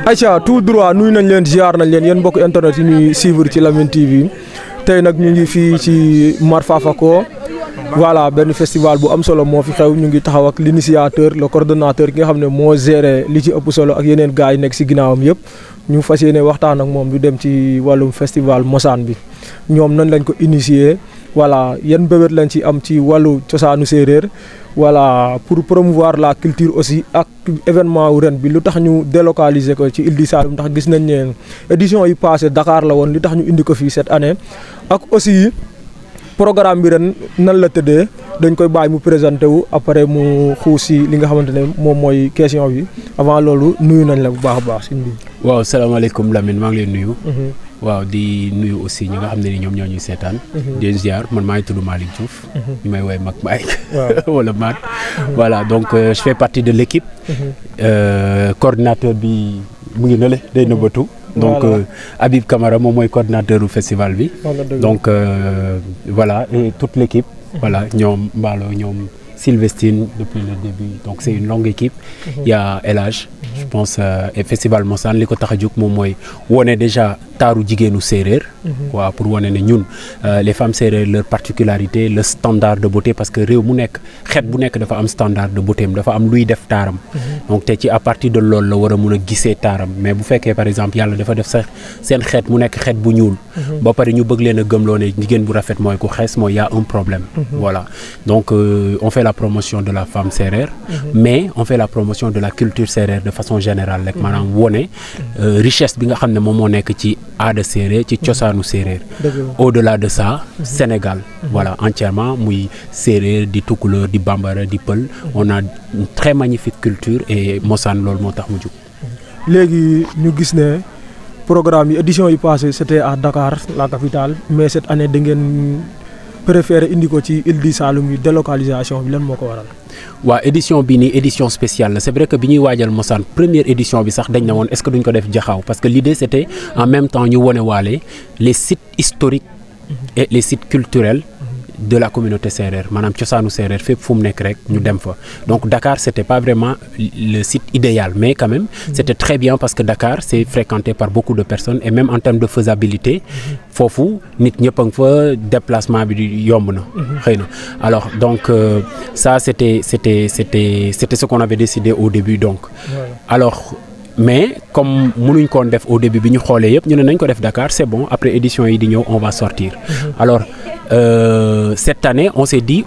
Aïcha tout droit nuyu nañ leen ziar nañ leen yéen mbokk internet yi ñuy suivre ci Lamyn TV tey nag ñu ngi fii ci Mar Fafako voilà benn festival bu am solo moo fi xew ñu ngi taxaw ak l'initiateur le coordonnateur ki nga xam ne moo géré li ci ëpp solo ak yeneen gars yi nekk si ginnaawam yëpp ñu fas yéene waxtaan ak moom du dem ci wàllum festival Mosaan bi ñoom nan lañ ko initier voilà yan bébét lañ ci am ci wàllu cosaanu séeréer voilà pour promouvoir la culture aussi ak événement wu ren bi lu tax ñu délocaliser ko ci Île du Saloum ndax gis nañ ne édition yi passé Dakar la woon li tax ñu indi ko fii cette année ak aussi programme bi ren nan la tëddee dañ koy bàyyi mu présenté wu après mu xuus si li nga xamante ne moom mooy question bi avant loolu nuyu nañ la bu baax a baax si mbir. waaw salaamaaleykum Lamine maa ngi leen nuyu. waaw di nuyu aussi ñi nga xam ne ni ñoom ñoo ñuy seetaan. di ziar man maa ngi tudd Malick Diouf. ñu may woowee Mag Mike. wala Mag. voilà donc je fais partie de l'équipe. Coordinateur bi mu ngi nële day nëbbatu. donc Habib Camara moom mooy coordinateur du festival bi. donc voilà et toute l'équipe. voilà ñoom Mballo ñoom Sylvestine depuis le début donc c'est une longue équipe. Il y a El Hadj je pense et festival Mosaan li ko tax a jóg moom mooy wone déjà taaru jigéenu séeréer. waaw pour wane ne ñun les femmes séeréer leur particularité le standard de beauté parce que réew mu nekk xeet bu nekk dafa am standard de beauté am dafa am luy def taaram. donc te ci à partir de loolu la war a mun a gisee taaram mais bu fekkee par exemple yàlla dafa def sax seen xeet mu nekk xeet bu ñuul. ba pare ñu bëgg leen a gëmloo ne jigéen bu rafet mooy ku xees mooy y a un problème. voilà donc on fait la promotion de la femme séeréer. mais on fait la promotion de la culture séeréer de façon générale rek maanaam wone richesse bi nga xam ne moom moo nekk ci aada séeréer ci cosaanu séeréer. au-delà de ça Sénégal voilà entièrement muy séeréer di tukulóor di bambara di pël on a une très magnifique culture et Mosaan loolu moo tax mu jóg. léegi ñu gis ne programme yi édition yi passé c'était à Dakar la capitale mais cette année da ngeen préféré indi ko ci Île du Saloum yi délocalisation bi lan moo ko waral. waaw édition bi nii édition spéciale la c'est vrai que bi ñuy waajal Mosaan première édition bi sax dañ na woon est-ce que duñ ko def Jaxaaw parce que l'idée c'était en même temps ñu wone waale les sites historiques et les sites culturels de la communauté séeréer maanaam cosaanu séeréer fépp fu mu nekk rek ñu dem fa donc Dakar c'était pas vraiment le site idéal mais quand même c'était très bien parce que Dakar c'est fréquenté par beaucoup de personnes et même en termes de faisabilité foofu nit ñëpp a nga fa déplacement bi yomb na xëy na alors donc ça c'était ce qu'on avait décidé au début donc alors mais comme mënuñ koon def au début bi ñu xoolee yëpp ñu ne nañ ko def Dakar c'est bon après édition yi di ñëw on va sortir alors cette année on s'est dit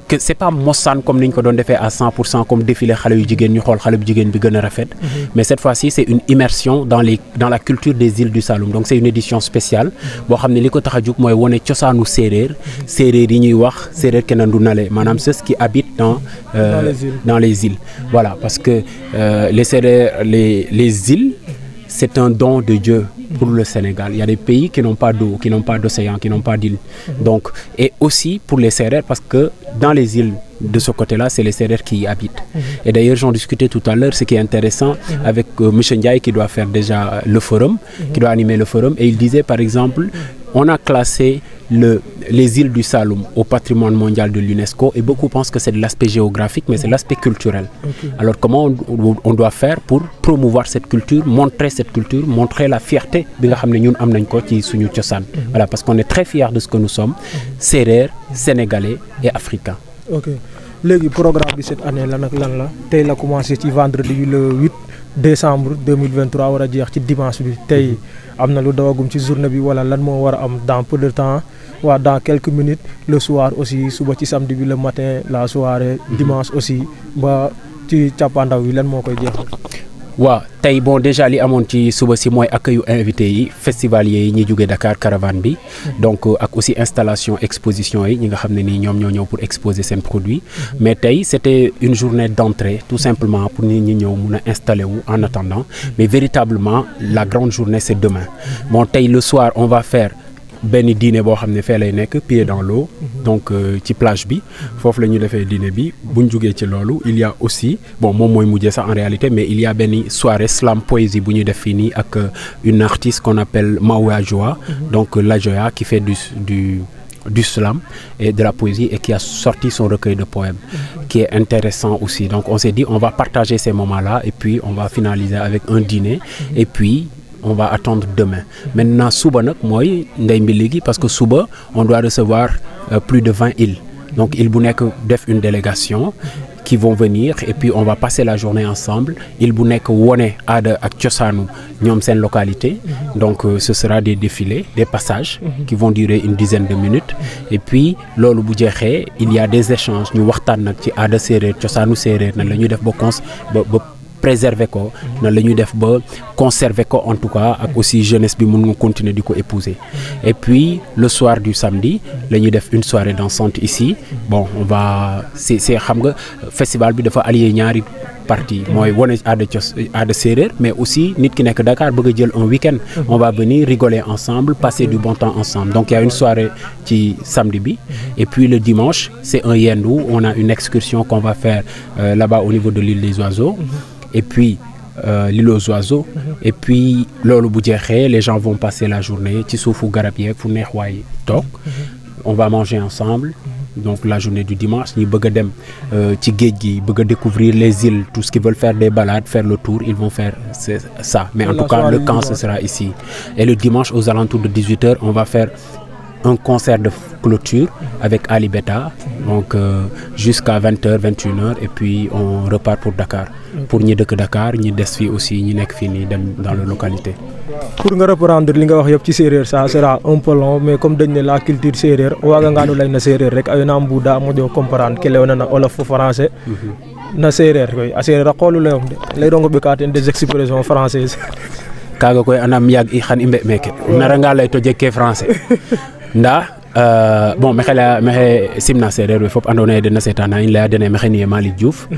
que c'est pas Mosaan comme ni ñu ko doon defee à 100% comme défilé xale yu jigéen ñu xool xale bu jigéen bi gën a rafet mais cette fois-ci c'est une immersion dans la culture des îles du Saloum donc c'est une édition spéciale boo xam ne li ko tax a jóg mooy wone cosaanu séeréer yi ñuy wax séeréer keneen du nale maanaam ceux qui habitent dans les îles voilà parce que les séeréer les îles c'est un don de Dieu pour le Sénégal. Il y a des pays qui n'ont pas d'eau, qui n'ont pas d'océan, qui n'ont pas d'île. Donc, et aussi pour les Sérères, parce que dans les îles de ce côté-là, c'est les Sérères qui y habitent. Et d'ailleurs, j'en discutais tout à l'heure, ce qui est intéressant avec M. Ndiaye qui doit faire déjà le forum, qui doit animer le forum. Et il disait par exemple, on a classé les îles du Saloum au patrimoine mondial de l'UNESCO et beaucoup pensent que c'est de l'aspect géographique, mais c'est l'aspect culturel. Alors comment on doit faire pour promouvoir cette culture, montrer la fierté bi nga xam ne ñun am nañ ko ci suñu cosaan. Voilà, parce qu'on est très fiers de ce que nous sommes, Sérères, Sénégalais et Africains. Ok léegi programme bi cette année lan ak lan la tey la commencé ci vendredi le 8 décembre 2023 war a jeex ci dimanche bi tey am na lu dawagum ci journée bi wala lan moo war a am dans peu de temps waa dans quelques minutes le soir aussi suba ci samedi bi le matin la soirée dimanche aussi ba ci càppaandaw yi lan moo koy jeexal. waaw tey bon déjà li amoon ci suba si mooy accueil invité yi festivaliers yi ñi jóge Dakar caravane bi donc ak aussi installation exposition yi ñi nga xam ne nii ñoom ñoo ñëw pour exposer seen produit mais tey c'était une journée d'entrée tout simplement pour nit ñi ñëw mun a installer wu en attendant mais véritablement la grande journée c'est demain bon tey le soir on va faire benn dîner boo xam ne fee lay nekk pied dans l'eau donc ci plage bi foofu la ñu defee dîner bi buñ jugee ci loolu il y a aussi bon moom mooy mujjee sax en réalité mais il y a benn soirée slam poésie bu ñuy def fii nii ak une artiste qu'on appelle Mawa Joa donc la Joya qui fait du du slam et de la poésie et qui a sorti son recueil de poèmes qui est intéressant aussi. Donc on s'est dit on va partager ces moments-là et puis on va finaliser avec un dîner et puis on va attendre demain. Maintenant suba nag mooy ndey mbi léegi parce que suba on doit recevoir plus de 20 îles. Donc il bu nekk def une délégation qui vont venir et puis on va passer la journée ensemble. Il bu nekk wone aada ak cosaanu ñoom seen localité. Donc ce sera des défilés, des passages qui vont durer une dizaine de minutes. Et puis loolu bu jeexee il y a des échanges ñu waxtaan nag ci aada séeréer cosaanu séeréer nan la ñuy def ba préserver ko nan la ñuy def ba conserver ko en tout cas ak aussi jeunesse bi mën nga continuer di ko épouser. Et puis le soir du samedi la ñuy def une soirée dansante ici. Bon on va c'est xam nga festival bi dafa allier ñaari partie mooy wane aada séeréer mais aussi nit ki nekk Dakar bëgg a jël un week-end on va venir rigoler ensemble passer du bon temps ensemble. Donc il y a une soirée ci samedi bi et puis le dimanche c'est un yendu. On a une excursion qu'on va faire là-bas au niveau de l'île des oiseaux. Et puis l'île aux oiseaux et puis loolu bu jeexee les gens vont passer la journée ci suufu garab yeeg fu neex waay toog on va manger ensemble. Donc la journée du dimanche ñi bëgg a dem ci géej gi bëgg a découvrir les îles tous ceux qui veulent faire des balades faire le tour ils vont faire ça mais en tout cas le camp ce sera ici. Et le dimanche aux alentours de 18h on va faire un concert de clôture avec Ali Beta donc jusqu'à 20h 21h et puis on repart pour Dakar. Pour ñi dëkk Dakar ñi des fii aussi ñi nekk fii nii dem dans la localité. Pour nga reprendre li nga wax yëpp ci séeréer ça sera un peu long mais comme dañ ne la culture séeréer waaga ngaanu lay na séeréer rek ayo na mbuuda moƴo comprendre ke lewna na olof fo français na séeréer koy a séeréer a qoolu leyong de lay rongo ɓeka ten des expressions françaises. Kaaga koy anam yaag i xan i mbe meeke naranga lay to jeg ke français ndaa bon maxey simna sereer we fop andoona yee den na seetaana in laya dene maxey ni'e Malick Diouf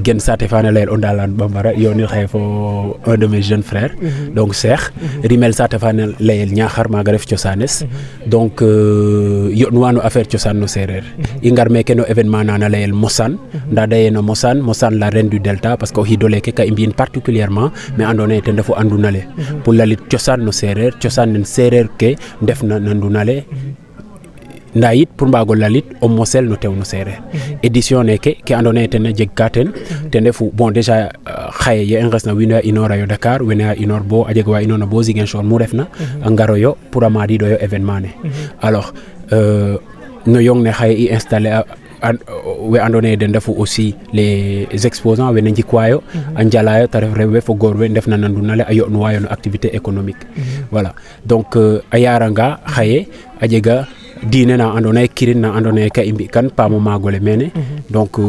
gen saate faana layel o Ndalane Bambara yoonil xaye fo un de mes jeunes frères donc Cheikh rimel saate faana layel Niakhar maaga ref cosaanes donc yo'nuwa no affaire cosaan no sereer i ngar meeke no événement na layel Mosane ndaa daye no Mosane la reine du Delta parce que o xiid ole ke ka i mbi'in particulièrement mais andoona yee ten refu a nduna le pour lalit cosaan no sereer cosaan nen sereer ke ndef na nduna le ndaa yit pour mbaago lalit o mosel no tew no seereer édition neke ke andoona yee ten a jeg ka ten ten refu bon déjà xaye ye i ngesna wiin we a inooraayo Dakar wene a inoor bo a jeg wa inoorna bo Ziguinchor mu refna a ngaroyo pour a maadiidooyo événement ne alors no yong ne xaye i installer we andoona yee den refu aussi les exposants wene njikwaayo a njalaayo ta ref rew we fo goor we ndefna na nduna le a yo'nuwaayo no activité économique voilà donc a yaaranga xaye a jega diine na andoona yee kirin na andoona yee ka i mbi'kan paam o maag ole mene donc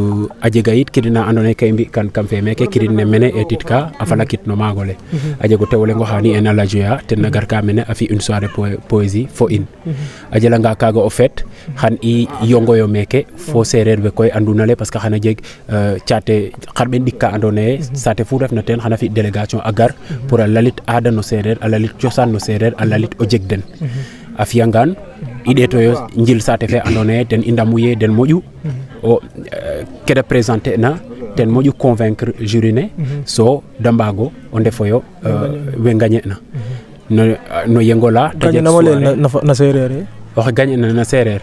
a jega yit kirin na andoona yee ka i mbi'kan kam fe meeke kirin ne mene eetit ka a falakit no maag ole a jeg o tew o leŋ oxa ni'eena Lajoya ten na gar ka mene a fi' une soirée poésie fo in a jelanga kaaga o feet xan i yongoyo meeke fo seereer we koy a nduna le parce que xana jeg caate xarɓen ɗik ka andoona yee saate fu refna teen xana fi' délégation a gar pour a lalit aada no seereer a lalit cosaan no seereer a lalit o jeg den a fi'angaan i ɗeetoyo njil saate fe andoona yee ten i ndamu yee den moƴu o ke da présenter na ten moƴu convaincre jury ne so da mbaago o ndefoyo we gagner na no yengo la ta jeg na séeréer oxe gagner na séeréer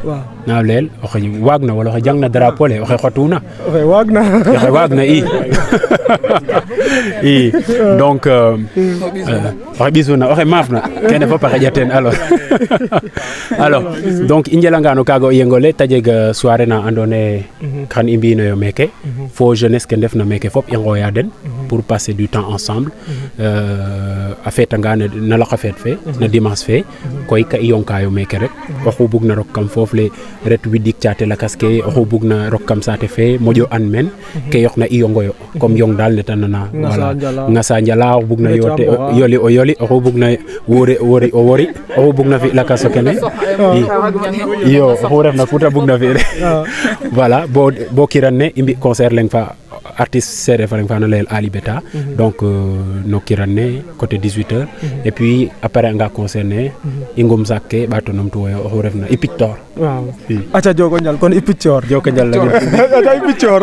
na leel oxe waag na wala oxe jang na drapeau le oxe xotuna oxe waag na i donc oxe ɓisuna oxe maaf na kene fop a xeƴa teen alors donc i njelanga no kaaga o yengole ta jeg soirée na andoona yee xan i mbi'inoyo meeke fo jeunesse ke ndefna meeke fop i ngooya den pour passer du temps ensemble a feetanga na loqa feet fe na dimanche fe koy ka i yonkaayo meeke rek oxu bugna rok kam foof le ret widik caate lakas ke oxu bugna rok kam saate fe moƴo an men ke yoqna i yongoyo comme yong daal ne ta nana voilà ngasa njala oxu bugna yote yoli o yoli oxu bugna wori o wori oxu bugna fi lakas o kene iyo oxu refna kuta bugna fi voilà bo kiran ne i mbi concert leng fa artiste sereer fa leng fa na layel Ali Beta donc no kiran ne côté 18h et puis après anga concert ne i ngum sak ke ɓaato numtuwoyo oxu refna i pictor waaw aca jooko njal kon i pictor joko njal aca i pictor